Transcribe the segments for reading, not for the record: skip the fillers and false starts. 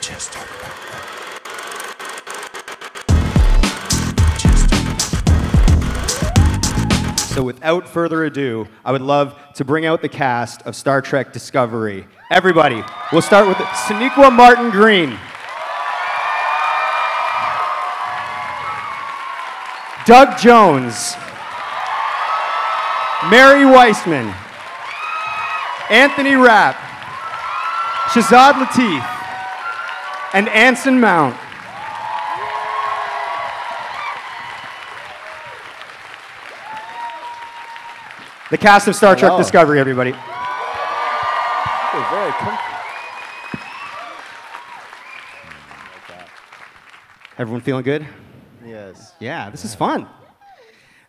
So without further ado, I would love to bring out the cast of Star Trek Discovery. Everybody, we'll start with Sonequa Martin Green, Doug Jones, Mary Wiseman, Anthony Rapp, Shazad Latif, and Anson Mount. The cast of Star Trek Discovery, everybody. Very comfy. Everyone feeling good? Yes. Yeah, this is fun.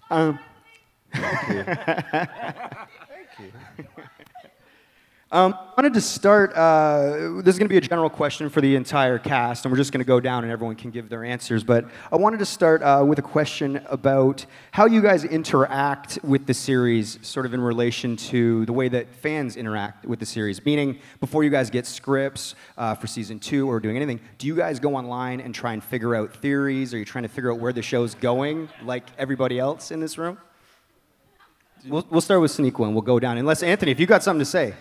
Thank you. I wanted to start, this is going to be a general question for the entire cast, and we're just going to go down and everyone can give their answers, but I wanted to start with a question about how you guys interact with the series, sort of in relation to the way that fans interact with the series, meaning before you guys get scripts for season 2 or doing anything, do you guys go online and try and figure out theories? Are you trying to figure out where the show's going, like everybody else in this room? We'll start with Sonequa and we'll go down, unless, Anthony, if you got something to say.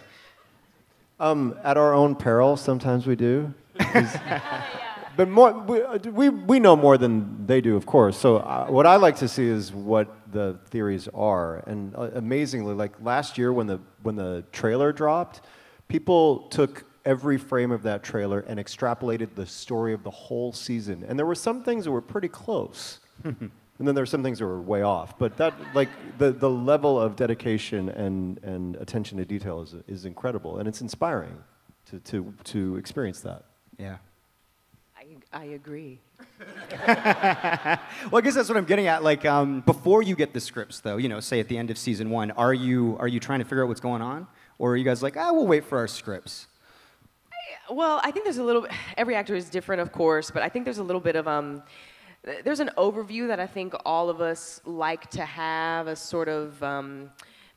At our own peril, sometimes we do. But more, we know more than they do, of course. So what I like to see is what the theories are. And amazingly, like last year when the trailer dropped, people took every frame of that trailer and extrapolated the story of the whole season. And there were some things that were pretty close. And then there are some things that were way off. But that, like, the level of dedication and attention to detail is incredible. And it's inspiring to experience that. Yeah. I agree. Well, I guess that's what I'm getting at. Like, before you get the scripts, though, you know, say at the end of season 1, are you trying to figure out what's going on? Or are you guys like, we'll wait for our scripts? Well, I think there's a little bit, every actor is different, of course, but I think there's a little bit of, there's an overview that I think all of us like to have, a sort of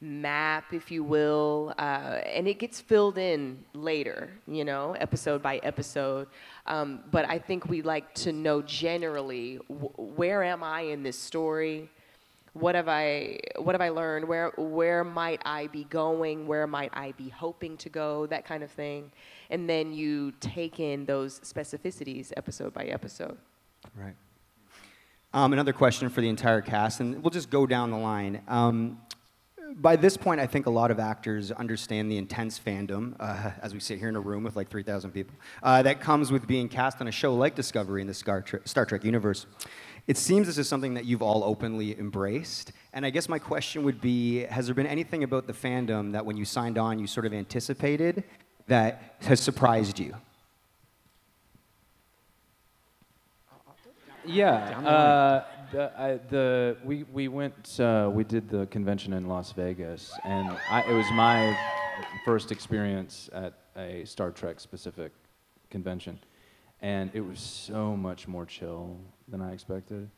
map, if you will, and it gets filled in later, you know, episode by episode. But I think we like to know generally, where am I in this story? What have I learned? Where might I be going? Where might I be hoping to go? That kind of thing. And then you take in those specificities episode by episode. Right. Another question for the entire cast, and we'll just go down the line. By this point, I think a lot of actors understand the intense fandom, as we sit here in a room with like 3,000 people, that comes with being cast on a show like Discovery in the Star Trek universe. It seems this is something that you've all openly embraced, and I guess my question would be, has there been anything about the fandom that when you signed on you sort of anticipated that has surprised you? Yeah, we went, we did the convention in Las Vegas, and it was my first experience at a Star Trek specific convention, and it was so much more chill than I expected.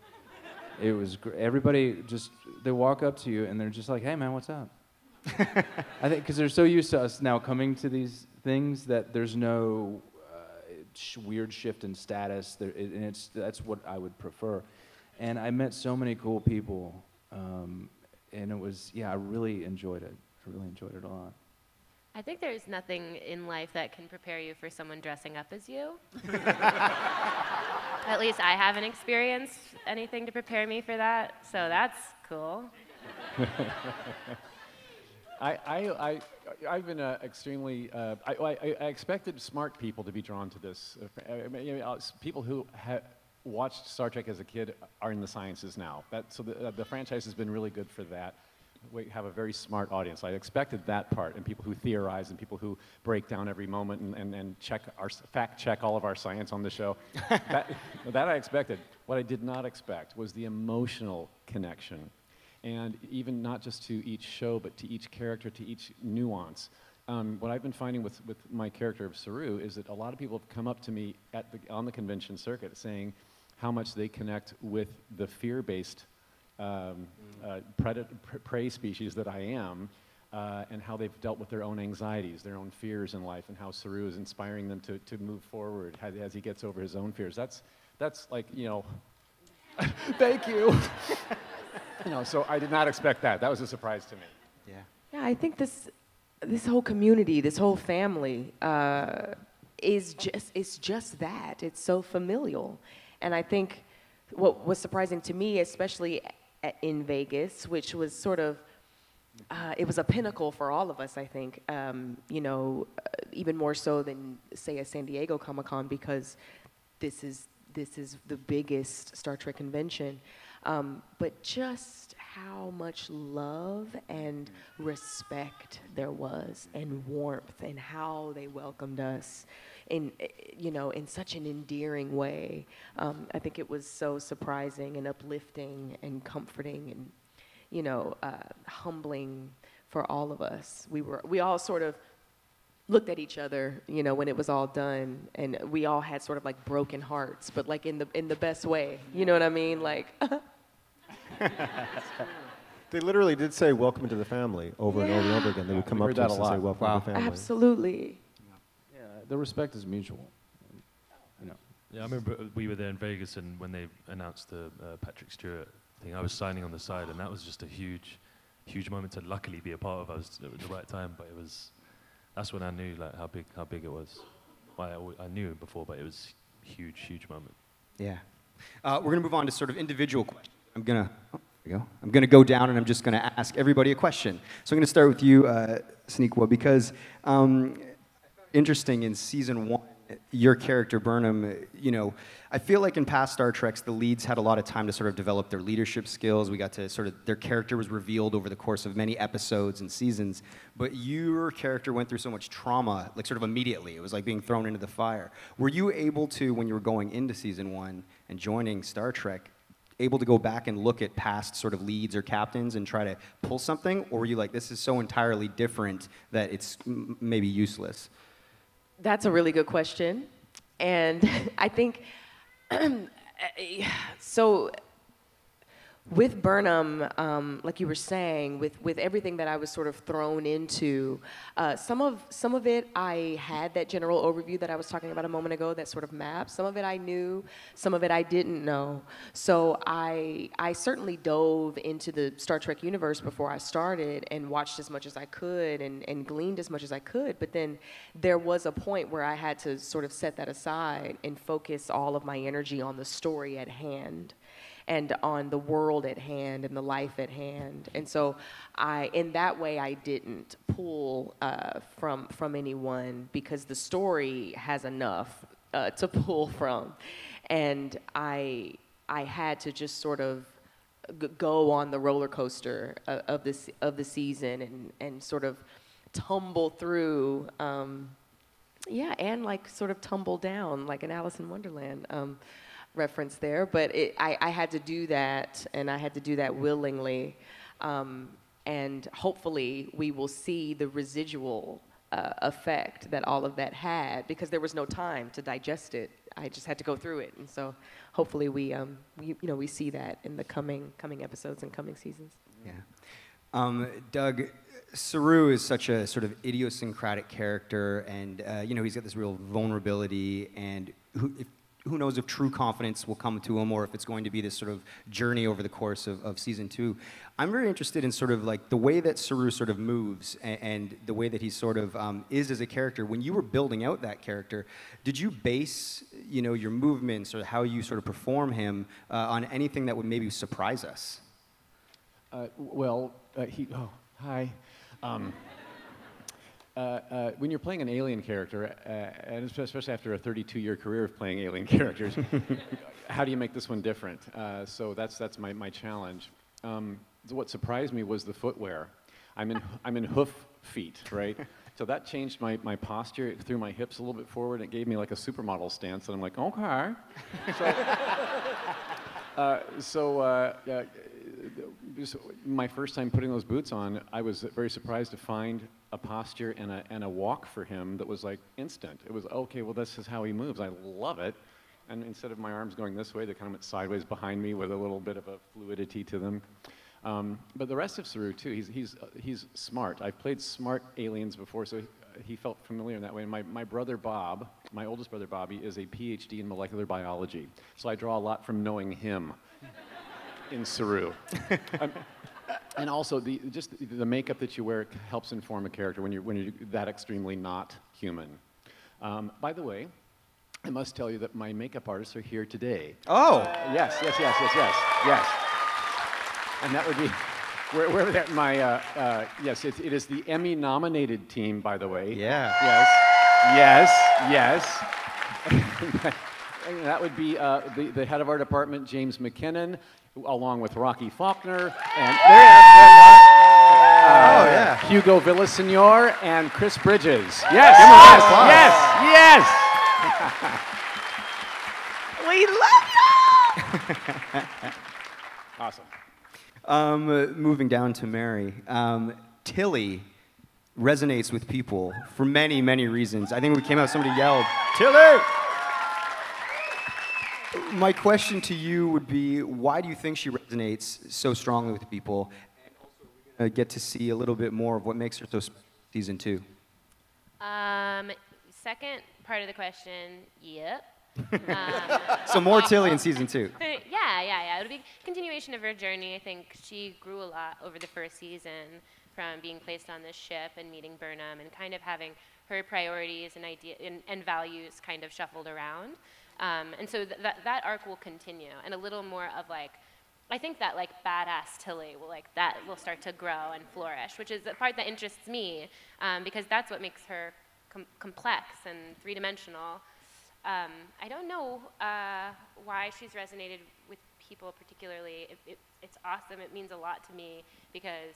It was everybody just, they walk up to you and they're just like, hey man, what's up? I think because they're so used to us now coming to these things that there's no weird shift in status, and that's what I would prefer. And I met so many cool people, and it was, yeah, I really enjoyed it. I really enjoyed it a lot. I think there's nothing in life that can prepare you for someone dressing up as you. At least I haven't experienced anything to prepare me for that, so that's cool. I've been extremely. I expected smart people to be drawn to this. People who watched Star Trek as a kid are in the sciences now. So the franchise has been really good for that. We have a very smart audience. I expected that part, and people who theorize and people who break down every moment and fact check all of our science on the show. that I expected. What I did not expect was the emotional connection. And even not just to each show, but to each character, to each nuance. What I've been finding with my character of Saru is that a lot of people have come up to me on the convention circuit saying how much they connect with the fear-based prey species that I am, and how they've dealt with their own anxieties, their own fears in life, and how Saru is inspiring them to move forward as he gets over his own fears. That's like, you know, thank you. You know, so I did not expect that. That was a surprise to me. Yeah. Yeah, I think this whole community, this whole family, is just that. It's so familial, and I think what was surprising to me, especially in Vegas, which was sort of it was a pinnacle for all of us, I think. You know, even more so than say a San Diego Comic-Con, because this is the biggest Star Trek convention. But just how much love and respect there was, and warmth, and how they welcomed us in, you know, in such an endearing way. I think it was so surprising and uplifting and comforting and, you know, humbling for all of us. We all sort of looked at each other, you know, when it was all done, and we all had sort of like broken hearts, but like in the best way. You know what I mean? Like. They literally did say "Welcome to the family" over and over and over again. They would come up to us and say "Welcome to the family." Absolutely. Yeah, the respect is mutual. You know. Yeah, I remember we were there in Vegas, and when they announced the Patrick Stewart thing, I was signing on the side, and that was just a huge moment to luckily be a part of. I was at the right time, but that's when I knew like how big it was. Well, I knew it before, but it was huge moment. Yeah. We're going to move on to sort of individual questions. I'm going to go down, and I'm just going to ask everybody a question. So I'm going to start with you, Sonequa, because interesting in season 1, your character, Burnham, you know, I feel like in past Star Treks, the leads had a lot of time to sort of develop their leadership skills. We got to sort of, their character was revealed over the course of many episodes and seasons. But your character went through so much trauma, like sort of immediately. It was like being thrown into the fire. Were you able to, when you were going into season 1 and joining Star Trek, able to go back and look at past sort of leads or captains and try to pull something? Or were you like, this is so entirely different that it's maybe useless? That's a really good question. And I think, so with Burnham, like you were saying, with everything that I was sort of thrown into, some of it I had that general overview that I was talking about a moment ago, that sort of map. Some of it I knew, some of it I didn't know. So I certainly dove into the Star Trek universe before I started and watched as much as I could and gleaned as much as I could. But then there was a point where I had to sort of set that aside and focus all of my energy on the story at hand, and on the world at hand and the life at hand. And so in that way, I didn't pull from anyone, because the story has enough to pull from. And I had to just sort of go on the roller coaster of the season and sort of tumble through, and like sort of tumble down like an Alice in Wonderland reference there, but I had to do that, and I had to do that willingly, and hopefully we will see the residual effect that all of that had, because there was no time to digest it. I just had to go through it, and so hopefully we see that in the coming episodes and coming seasons. Yeah. Doug, Saru is such a sort of idiosyncratic character, and he's got this real vulnerability, and who knows if true confidence will come to him, or if it's going to be this sort of journey over the course of season 2. I'm very interested in sort of like the way that Saru sort of moves and the way that he sort of is as a character. When you were building out that character, did you base, your movements or how you sort of perform him on anything that would maybe surprise us? Hi. When you're playing an alien character, and especially after a 32-year career of playing alien characters, how do you make this one different? So that's my challenge. What surprised me was the footwear. I'm in hoof feet, right? So that changed my posture. It threw my hips a little bit forward. It gave me like a supermodel stance, and I'm like, okay. So my first time putting those boots on, I was very surprised to find a posture and a walk for him that was like instant. It was, okay, well, this is how he moves. I love it. And instead of my arms going this way, they kind of went sideways behind me with a little bit of a fluidity to them. But the rest of Saru too, he's smart. I've played smart aliens before, so he felt familiar in that way. And my brother Bob, my oldest brother Bobby, is a PhD in molecular biology, so I draw a lot from knowing him in Saru. And also, just the makeup that you wear helps inform a character when you're that extremely not human. By the way, I must tell you that my makeup artists are here today. Oh! Yes. And that would be, where that my, yes, it is the Emmy-nominated team, by the way. Yeah. Yes. And that would be the head of our department, James McKinnon, along with Rocky Faulkner, and Hugo Villaseñor and Chris Bridges. Yes. We love you! Awesome. Moving down to Mary. Tilly resonates with people for many, many reasons. I think when we came out, somebody yelled, "Tilly!" My question to you would be, why do you think she resonates so strongly with people? And also, we're going to get to see a little bit more of what makes her so special in season 2. Second part of the question, yep. So more Tilly in season 2. Yeah. It'll be a continuation of her journey. I think she grew a lot over the first season from being placed on this ship and meeting Burnham and kind of having her priorities and values kind of shuffled around. And so that arc will continue, and a little more of like, I think that like badass Tilly will start to grow and flourish, which is the part that interests me, because that's what makes her complex and three-dimensional. I don't know why she's resonated with people particularly. It's awesome. It means a lot to me because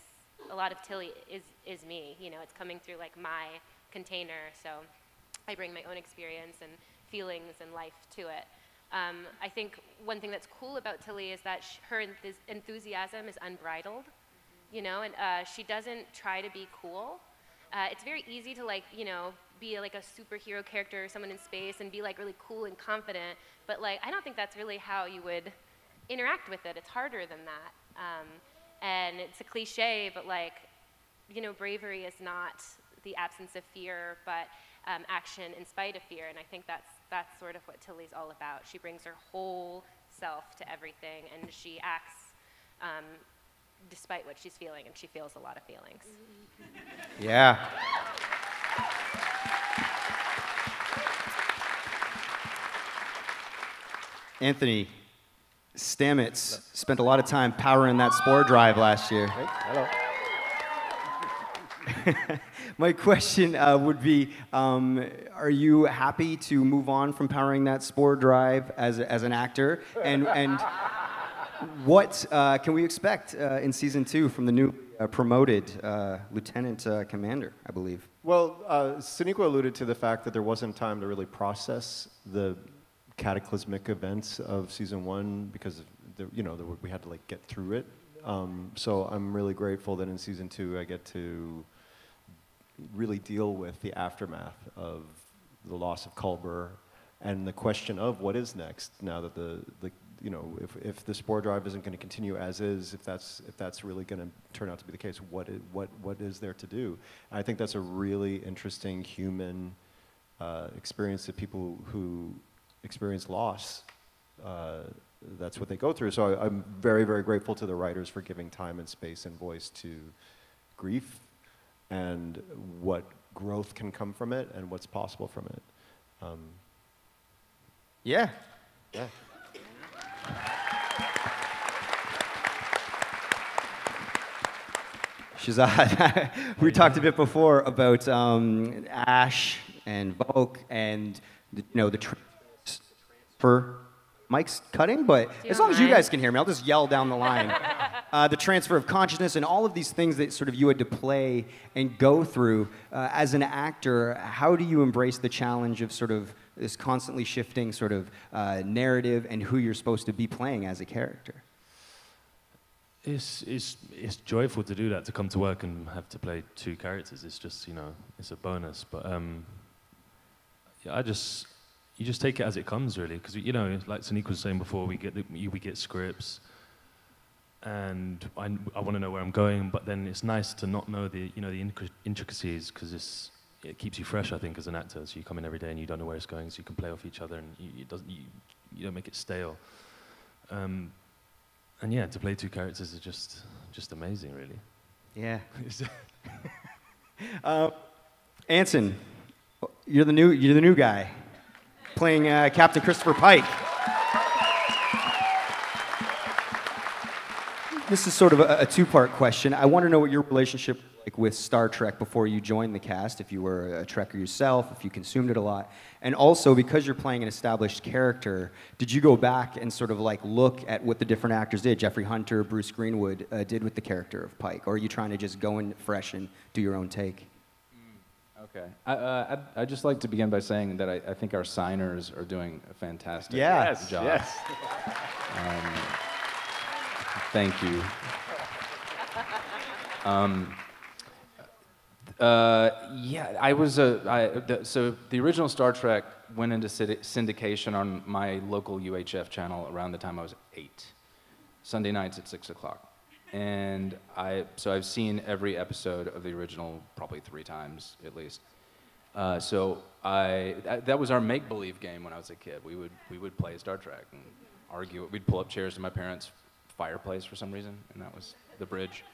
a lot of Tilly is me. You know, it's coming through like my container. So I bring my own experience and feelings and life to it. I think one thing that's cool about Tilly is that her enthusiasm is unbridled. You know, and she doesn't try to be cool. It's very easy to like, you know, be like a superhero character or someone in space and be like really cool and confident, but like I don't think that's really how you would interact with it. It's harder than that. And it's a cliche, but like, you know, bravery is not the absence of fear, but action in spite of fear. And I think that's sort of what Tilly's all about. She brings her whole self to everything, and she acts despite what she's feeling, and she feels a lot of feelings. Yeah. Anthony, Stamets spent a lot of time powering that spore drive last year. Hey, hello. My question would be, are you happy to move on from powering that spore drive as an actor? And what can we expect in season 2 from the new promoted lieutenant commander, I believe? Well, Sonequa alluded to the fact that there wasn't time to really process the cataclysmic events of season 1 because we had to like get through it. So I'm really grateful that in season 2 I get to really deal with the aftermath of the loss of Culber and the question of what is next now that if the spore drive isn't going to continue as is, if that's really going to turn out to be the case, what is there to do? And I think that's a really interesting human experience that people who experience loss, that's what they go through. So I'm very, very grateful to the writers for giving time and space and voice to grief and what growth can come from it and what's possible from it. Yeah. Shazad, we talked a bit before about Ash and Volk and the transfer. Mike's cutting, but as long as you guys can hear me, I'll just yell down the line. The transfer of consciousness and all of these things that sort of you had to play and go through. As an actor, how do you embrace the challenge of sort of this constantly shifting sort of narrative and who you're supposed to be playing as a character? It's joyful to do that, to come to work and have to play 2 characters. It's just, it's a bonus. But yeah, you just take it as it comes, really, because like Sonequa was saying before, we get scripts, and I want to know where I'm going, but then it's nice to not know the intricacies, because it keeps you fresh, I think, as an actor. So you come in every day and you don't know where it's going, so you can play off each other, and you don't make it stale. And yeah, to play two characters is just amazing, really. Yeah. Anson, you're the new guy, playing Captain Christopher Pike. This is sort of a two-part question. I want to know what your relationship was like with Star Trek before you joined the cast, if you were a Trekker yourself, if you consumed it a lot. And also, because you're playing an established character, did you go back and sort of like look at what the different actors did, Jeffrey Hunter, Bruce Greenwood, did with the character of Pike? Or are you trying to just go in fresh and do your own take? Okay. I'd just like to begin by saying that I think our signers are doing a fantastic job. Yes. Thank you. Yeah, I was so the original Star Trek went into syndication on my local UHF channel around the time I was 8, Sunday nights at 6 o'clock. And so I've seen every episode of the original probably 3 times at least. So that was our make-believe game when I was a kid. We would play Star Trek and argue. We'd pull up chairs to my parents' fireplace for some reason, and that was the bridge.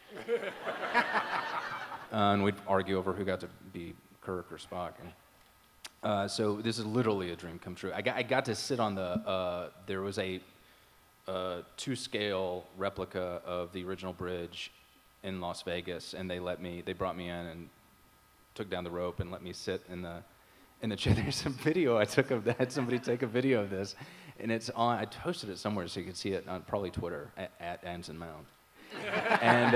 And we'd argue over who got to be Kirk or Spock. And, so this is literally a dream come true. I got to sit on there was a 2-scale replica of the original bridge in Las Vegas, and they brought me in and took down the rope and let me sit in the chair. There's a video I took of that. Somebody take a video of this, and it's on. I posted it somewhere so you can see it on probably Twitter at Anson Mound. And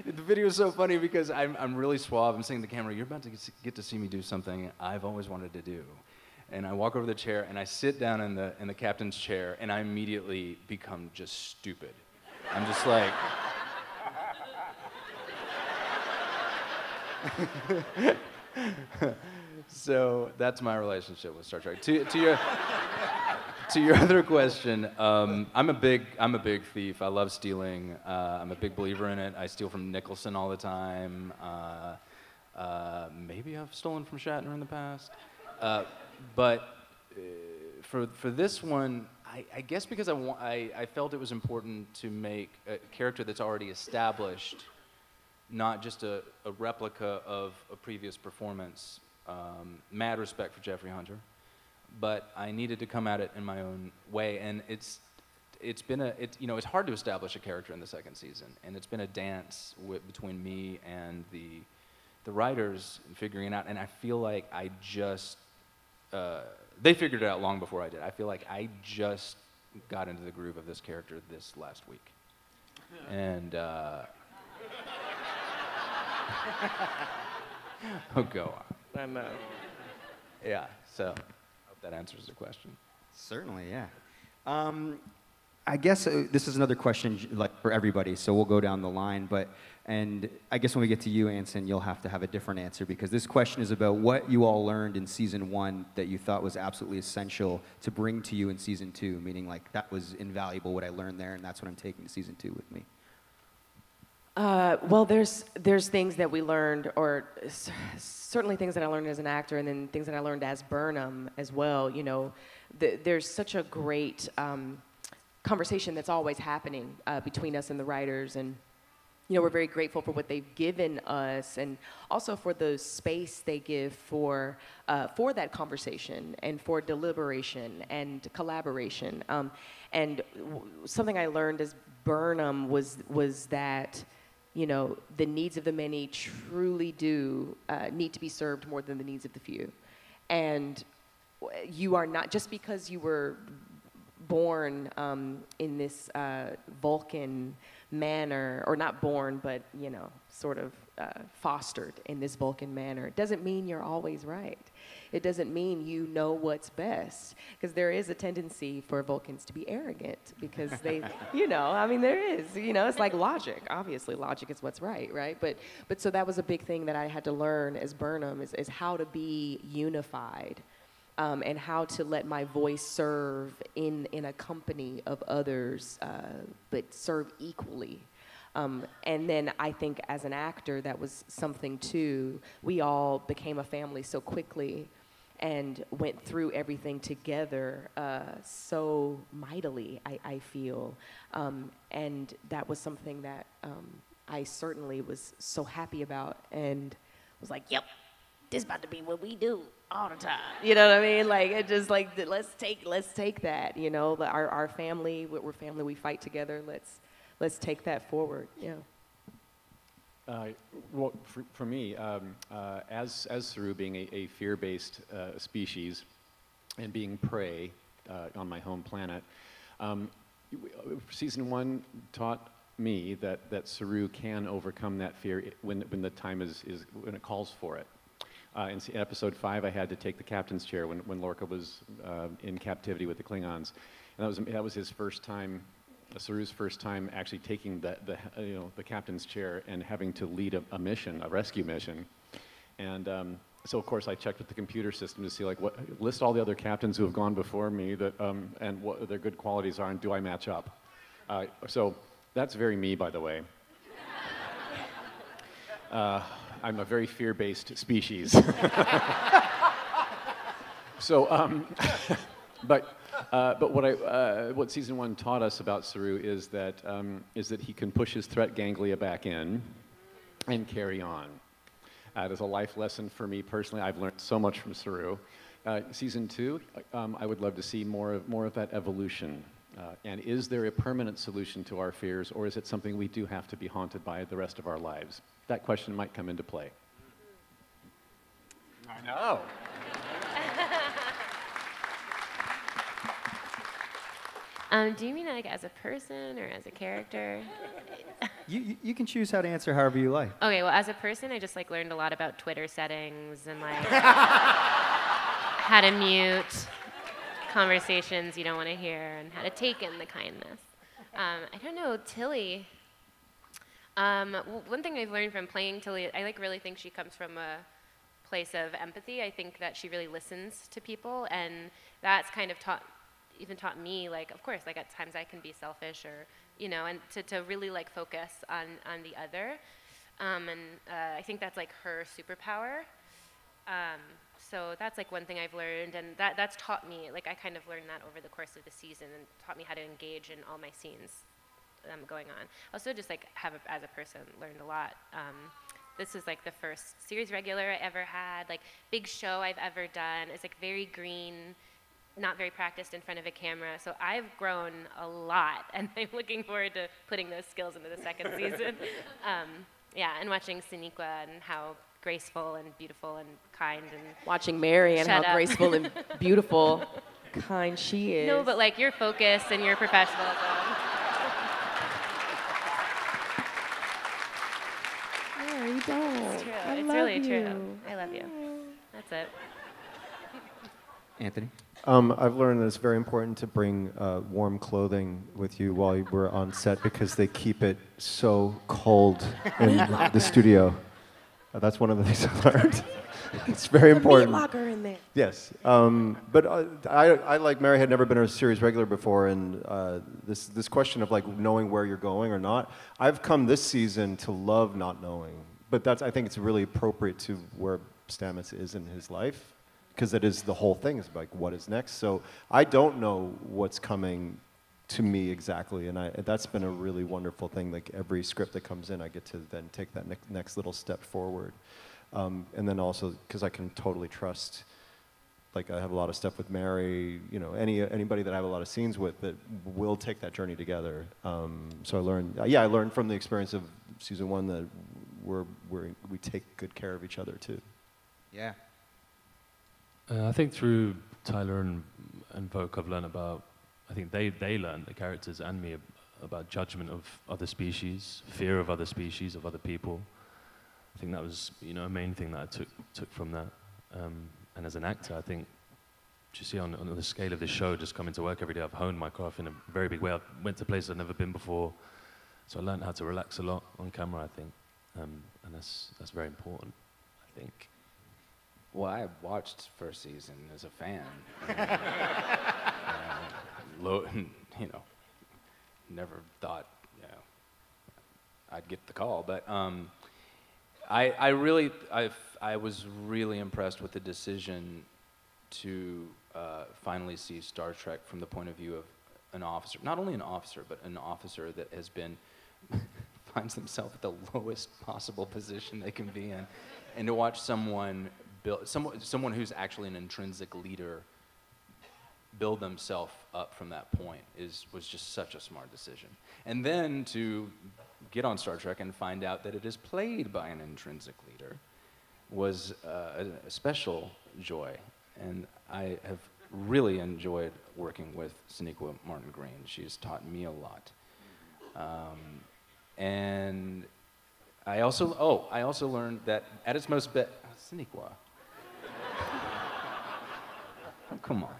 the video is so funny because I'm really suave. I'm saying to the camera, "You're about to get to see me do something I've always wanted to do." And I walk over to the chair and I sit down in the captain's chair, and I immediately become just stupid. I'm just like. So that's my relationship with Star Trek. To your other question, I'm a big thief. I love stealing. I'm a big believer in it. I steal from Nicholson all the time. Maybe I've stolen from Shatner in the past. But for this one, I guess because I felt it was important to make a character that's already established, not just a replica of a previous performance. Mad respect for Jeffrey Hunter, but I needed to come at it in my own way, and it's hard to establish a character in the second season, and it's been a dance between me and the writers figuring it out, and I feel like they figured it out long before I did. I feel like I just got into the groove of this character this last week, and oh, go on. I know. Yeah, so I hope that answers the question. Certainly, yeah. I guess this is another question like for everybody, so we'll go down the line. And I guess when we get to you, Anson, you'll have to have a different answer, because this question is about what you all learned in season 1 that you thought was absolutely essential to bring to you in season 2, meaning like that was invaluable what I learned there, and that's what I'm taking to season 2 with me. Well, there's things that we learned, or certainly things that I learned as an actor, and then things that I learned as Burnham as well. You know, there's such a great conversation that's always happening between us and the writers, and you know, we're very grateful for what they've given us, and also for the space they give for that conversation and for deliberation and collaboration. And something I learned as Burnham was that, you know, the needs of the many truly do need to be served more than the needs of the few. And you are not, just because you were born in this Vulcan manner, or not born, but, you know, sort of fostered in this Vulcan manner, it doesn't mean you're always right. It doesn't mean you know what's best, because there is a tendency for Vulcans to be arrogant, because they, you know, I mean, there is, you know, it's like logic. Obviously, logic is what's right? But so that was a big thing that I had to learn as Burnham, is how to be unified and how to let my voice serve in a company of others, but serve equally. And then I think as an actor, that was something too. We all became a family so quickly and went through everything together so mightily, I feel. And that was something that I certainly was so happy about and was like, yep, this is about to be what we do all the time. You know what I mean? Like, it just like, let's take that, you know, our family, we're family, we fight together, let's take that forward, yeah. Well, for me, as Saru being a fear-based species and being prey on my home planet, season 1 taught me that Saru can overcome that fear when the time when it calls for it. In episode 5, I had to take the captain's chair when Lorca was in captivity with the Klingons, and that was his first time. Saru's first time actually taking the captain's chair and having to lead a mission, a rescue mission. And so of course I checked with the computer system to see list all the other captains who have gone before me and what their good qualities are and do I match up. So that's very me, by the way. I'm a very fear-based species. So, but what season 1 taught us about Saru is that he can push his threat ganglia back in and carry on. It is a life lesson for me personally. I've learned so much from Saru. Season 2, I would love to see more of that evolution. And is there a permanent solution to our fears, or is it something we do have to be haunted by the rest of our lives? That question might come into play. I know. Do you mean like as a person or as a character? You can choose how to answer however you like. Okay, well, as a person, I just learned a lot about Twitter settings and how to mute conversations you don't want to hear and how to take in the kindness. I don't know, Tilly. One thing I've learned from playing Tilly, I really think she comes from a place of empathy. I think that she really listens to people, and that's kind of taught me, of course, at times I can be selfish or, and to really focus on the other. I think that's her superpower. So that's one thing I've learned, and that's taught me, I kind of learned that over the course of the season and taught me how to engage in all my scenes going on. Also just as a person, learned a lot. This is the first series regular I ever had, big show I've ever done. It's very green, not very practiced in front of a camera, so I've grown a lot, and I'm looking forward to putting those skills into the second season. Yeah, and watching Sonequa and how graceful and beautiful and kind, and watching Mary and how graceful and beautiful, kind she is. No, but your focus and your professionalism. Mary, don't. It's true. It's really true. I love you. That's it. Anthony? I've learned that it's very important to bring warm clothing with you while we're on set because they keep it so cold in the studio. That's one of the things I learned. It's very important. Meat locker in there. Yes, but I like Mary had never been a series regular before, and this question of knowing where you're going or not. I've come this season to love not knowing, but I think it's really appropriate to where Stamets is in his life. Because it is the whole thing is what is next. So I don't know what's coming to me exactly, and that's been a really wonderful thing. Every script that comes in, I get to then take that next little step forward, and then also because I can totally trust. I have a lot of stuff with Mary, anybody that I have a lot of scenes with that will take that journey together. So I learned from the experience of season 1 that we take good care of each other too. Yeah. I think through Tyler and Vogue, I've learned about, I think they learned, the characters and me, about judgment of other species, fear of other species, of other people. I think that was, a main thing that I took from that. And as an actor, I think, just on the scale of this show, just coming to work every day, I've honed my craft in a very big way. I went to places I've never been before, so I learned how to relax a lot on camera, I think. And that's very important, I think. Well, I watched first season as a fan. You know, never thought, you know, I'd get the call, but I was really impressed with the decision to finally see Star Trek from the point of view of an officer, not only an officer, but an officer that has been finds themselves at the lowest possible position they can be in, and to watch someone who's actually an intrinsic leader build themselves up from that point was just such a smart decision. And then to get on Star Trek and find out that it is played by an intrinsic leader was a special joy. And I have really enjoyed working with Sonequa Martin-Green. She's taught me a lot. And I also learned that at its most Sonequa. Oh, come on.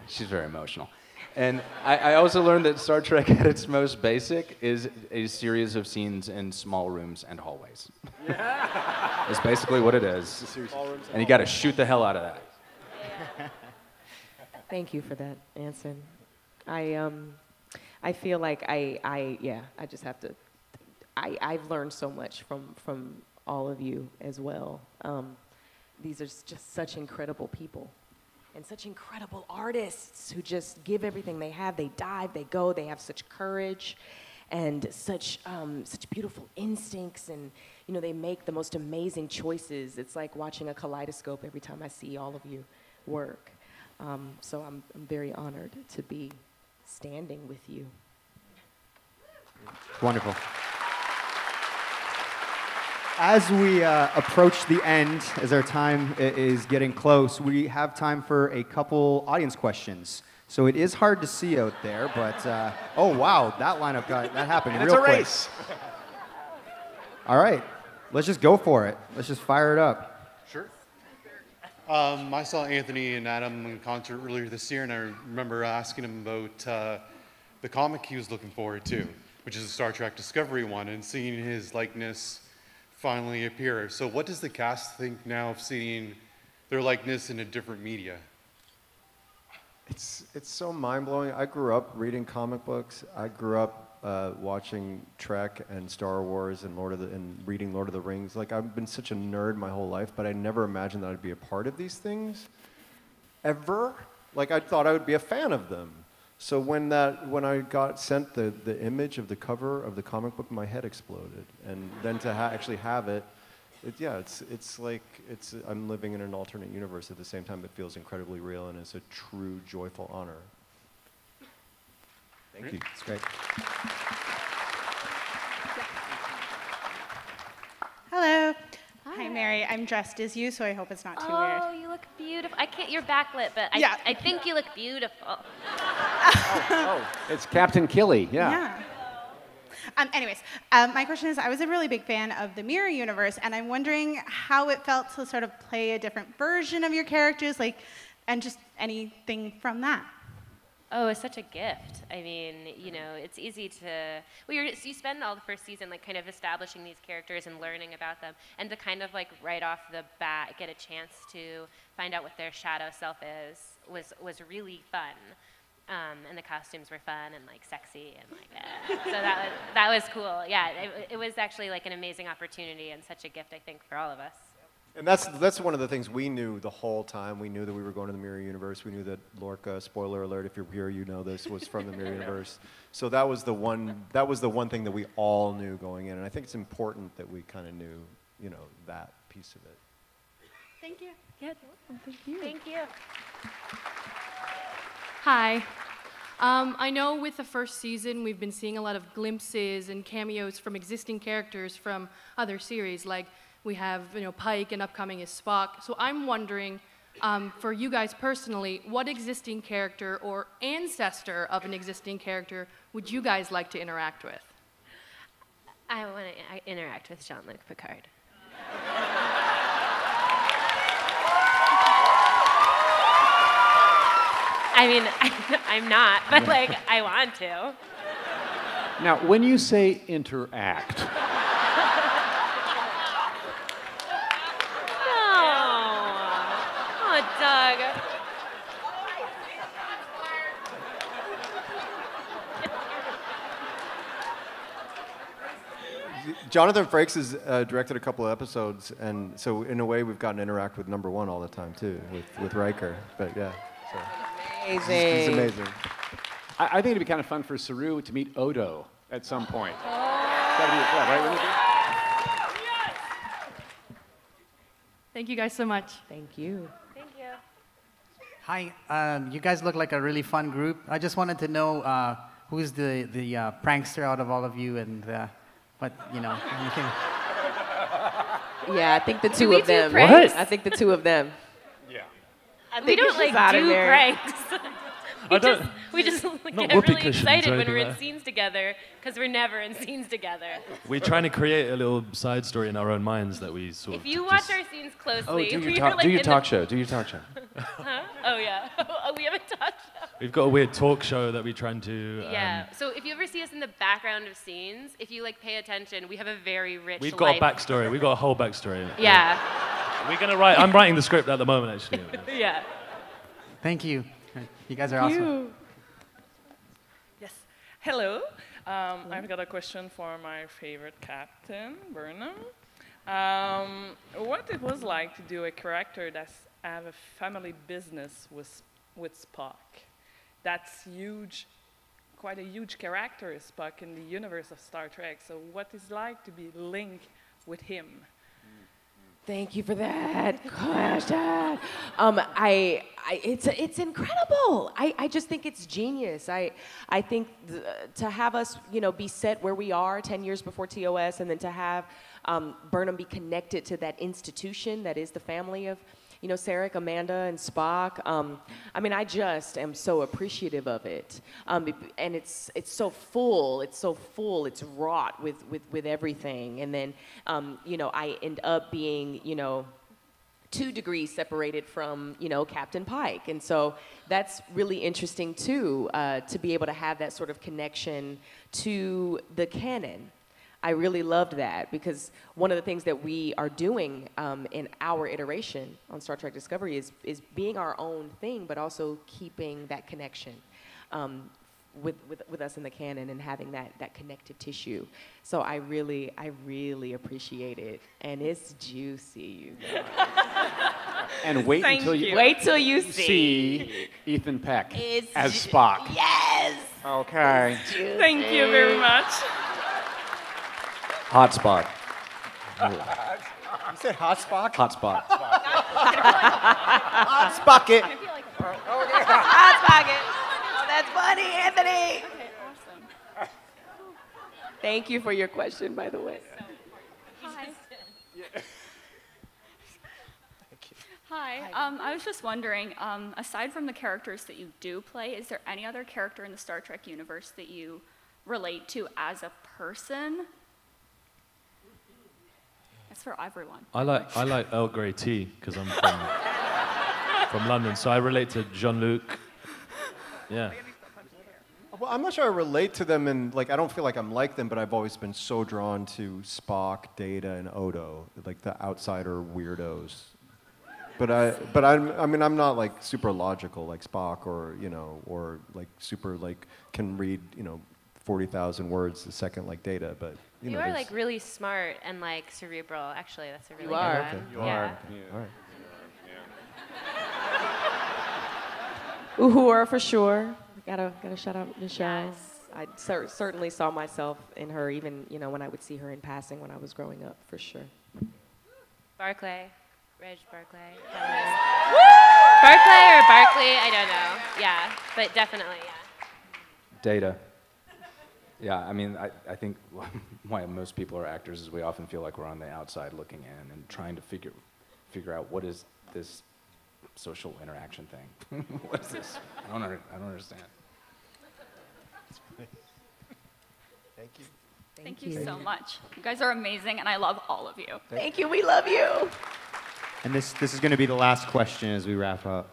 She's very emotional. And I also learned that Star Trek at its most basic is a series of scenes in small rooms and hallways. It's basically what it is. And you got to shoot the hell out of that. Thank you for that, Anson. I feel like I just have to. I've learned so much from all of you as well. These are just such incredible people. And such incredible artists who just give everything they have. They dive, they go, they have such courage and such beautiful instincts, and you know, they make the most amazing choices. It's like watching a kaleidoscope every time I see all of you work. So I'm very honored to be standing with you. Wonderful. As we approach the end, as our time is getting close, we have time for a couple audience questions. So it is hard to see out there, but oh wow, that lineup that happened real quick. It's a race. All right, let's just go for it. Let's just fire it up. Sure. I saw Anthony and Adam in concert earlier this year, and I remember asking him about the comic he was looking forward to, which is the Star Trek Discovery one, and seeing his likeness finally appear. So what does the cast think now of seeing their likeness in a different media? It's so mind-blowing. I grew up reading comic books. I grew up watching Trek and Star Wars and reading Lord of the Rings. Like, I've been such a nerd my whole life, but I never imagined that I'd be a part of these things ever. Like, I thought I would be a fan of them. So when I got sent the image of the cover of the comic book, my head exploded. And then to actually have it, it's like I'm living in an alternate universe. At the same time, it feels incredibly real, and it's a true joyful honor. Thank you. It's great. Hello. Hi, Mary. I'm dressed as you, so I hope it's not too weird. Oh, you look beautiful. I can't. You're backlit, but I think you look beautiful. It's Captain Killy. Yeah. Anyways, my question is, I was a really big fan of the Mirror Universe, and I'm wondering how it felt to sort of play a different version of your characters, and just anything from that. Oh, it's such a gift. I mean, you know, it's easy to, well, you spend all the first season like kind of establishing these characters and learning about them, and to kind of like right off the bat get a chance to find out what their shadow self is was really fun. And the costumes were fun and like sexy and like so that was cool. Yeah, it was actually like an amazing opportunity and such a gift, I think, for all of us. And that's one of the things we knew the whole time. We knew that we were going to the Mirror Universe. We knew that Lorca, spoiler alert, if you're here, you know this, was from the Mirror Universe. So that was the one thing that we all knew going in. And I think it's important that we kind of knew, you know, that piece of it. Thank you. Yeah, thank you. Thank you. Hi. I know with the first season we've been seeing a lot of glimpses and cameos from existing characters from other series, like we have, you know, Pike, and upcoming is Spock. So I'm wondering, for you guys personally, what existing character or ancestor of an existing character would you guys like to interact with? I want to interact with Jean-Luc Picard. I mean, I'm not, but like, I want to. Now, when you say interact, no. Jonathan Frakes has directed a couple of episodes, and so in a way we've gotten to interact with number one all the time too, with Riker. But yeah, so. Amazing. He's amazing. I think it'd be kind of fun for Saru to meet Odo at some point. That'd be fun, right? Wouldn't it be? Thank you guys so much. Thank you. Thank you. Hi, you guys look like a really fun group. I just wanted to know who's the prankster out of all of you, and what anything. Yeah, I think the Do two we of do them. pranks? I think the two of them. Yeah. We don't like Shazad do in there. pranks. I don't- we just not get whoopee really cushions excited or when we're anything in like scenes together because we're never in scenes together. We're trying to create a little side story in our own minds that we sort If of you just- watch our scenes closely, Oh, do we your are talk, like do your in talk the, show. Do your talk show. Huh? Oh yeah. Oh, we have a talk show. We've got a weird talk show that we're trying to. Yeah. So if you ever see us in the background of scenes, if you like pay attention, we have a very rich We've got life. a backstory. We've got a whole backstory. Yeah. We're gonna write. I'm writing the script at the moment, actually. Yeah. Thank you. You guys are awesome. Yes. Hello. I've got a question for my favorite captain, Burnham. What it was like to do a character that have a family business with Spock? That's huge, quite a huge character, Spock, in the universe of Star Trek. So what is it like to be linked with him? Thank you for that question. It's incredible. I just think it's genius. I think to have us, be set where we are 10 years before TOS, and then to have Burnham be connected to that institution that is the family of, Sarek, Amanda, and Spock. I just am so appreciative of it. And it's so full. It's wrought with everything. And then, I end up being, 2 degrees separated from, Captain Pike. And so that's really interesting too, to be able to have that sort of connection to the canon. I really loved that, because one of the things that we are doing in our iteration on Star Trek Discovery is being our own thing, but also keeping that connection with us in the canon and having that connective tissue. So I really appreciate it, and it's juicy. You know. And wait until you see Ethan Peck It's as Spock. Yes. Okay. Thank you very much. Hot spot. You said hot Spock? Hot spot. Hot Spocket. Hot pocket. Oh, that's funny, Anthony. Okay, awesome. Thank you for your question, by the way. Hi. Hi. I was just wondering, aside from the characters that you do play, is there any other character in the Star Trek universe that you relate to as a person? It's for everyone. I like Earl Grey tea because I'm from London, so I relate to Jean-Luc. Yeah. Well, I'm not sure I relate to them, and I don't feel like I'm like them, but I've always been so drawn to Spock, Data, and Odo, like the outsider weirdos. But I'm not super logical like Spock, or super can read 40,000 words a second like Data, but You are really smart and cerebral. Actually, that's a really good are. one. Okay. You Yeah. are. All right. Uhura for sure. Gotta shout out Michelle. I certainly saw myself in her, even when I would see her in passing when I was growing up, for sure. Barclay. Reg Barclay. Barclay or Barkley? I don't know. Yeah, but definitely, yeah. Data. Yeah, I think why most people are actors is we often feel like we're on the outside looking in and trying to figure out what is this social interaction thing. What is this? I don't understand. Thank you. Thank you so much. You guys are amazing, and I love all of you. Thank you. We love you. And this is going to be the last question as we wrap up.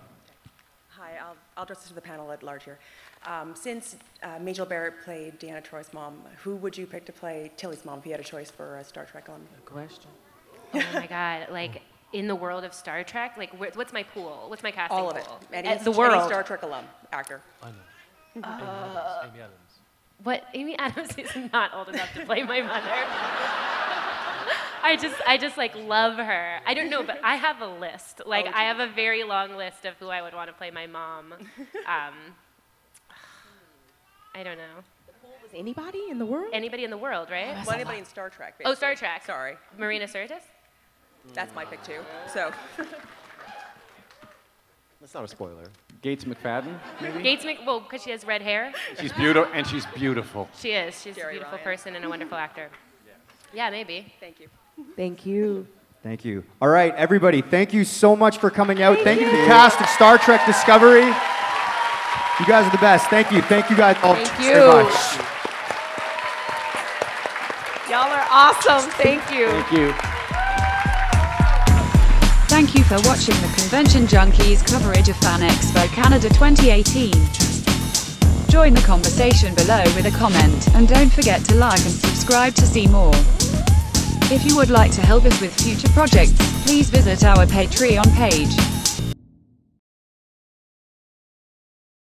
Hi, I'll address this to the panel at large here. Since Majel Barrett played Deanna Troy's mom, who would you pick to play Tilly's mom if you had a choice for a Star Trek alum? Good question. Oh my God, in the world of Star Trek, what's my pool? What's my casting All of it. pool? Any The world. Any Star Trek alum, actor. I know. Amy Adams. What? Amy Adams is not old enough to play my mother. I just like love her. I don't know, but I have a list. Like I have a very long list of who I would want to play my mom. I don't know. Anybody in the world? Anybody in the world, right? Well, anybody in Star Trek. Oh, Star Trek. Sorry. Marina Sirtis? That's my pick too. So. That's not a spoiler. Gates McFadden, maybe? Well, because she has red hair. She's beautiful, and she's beautiful. She is. She's a beautiful person and a wonderful actor. Yeah, maybe. Thank you. Thank you. Thank you. All right, everybody, thank you so much for coming out. Thank you to the cast of Star Trek Discovery. You guys are the best. Thank you. Thank you guys all so much. Y'all are awesome. Thank you. Thank you. Thank you for watching the Convention Junkies coverage of Fan Expo Canada 2018. Join the conversation below with a comment, and don't forget to like and subscribe to see more. If you would like to help us with future projects, please visit our Patreon page.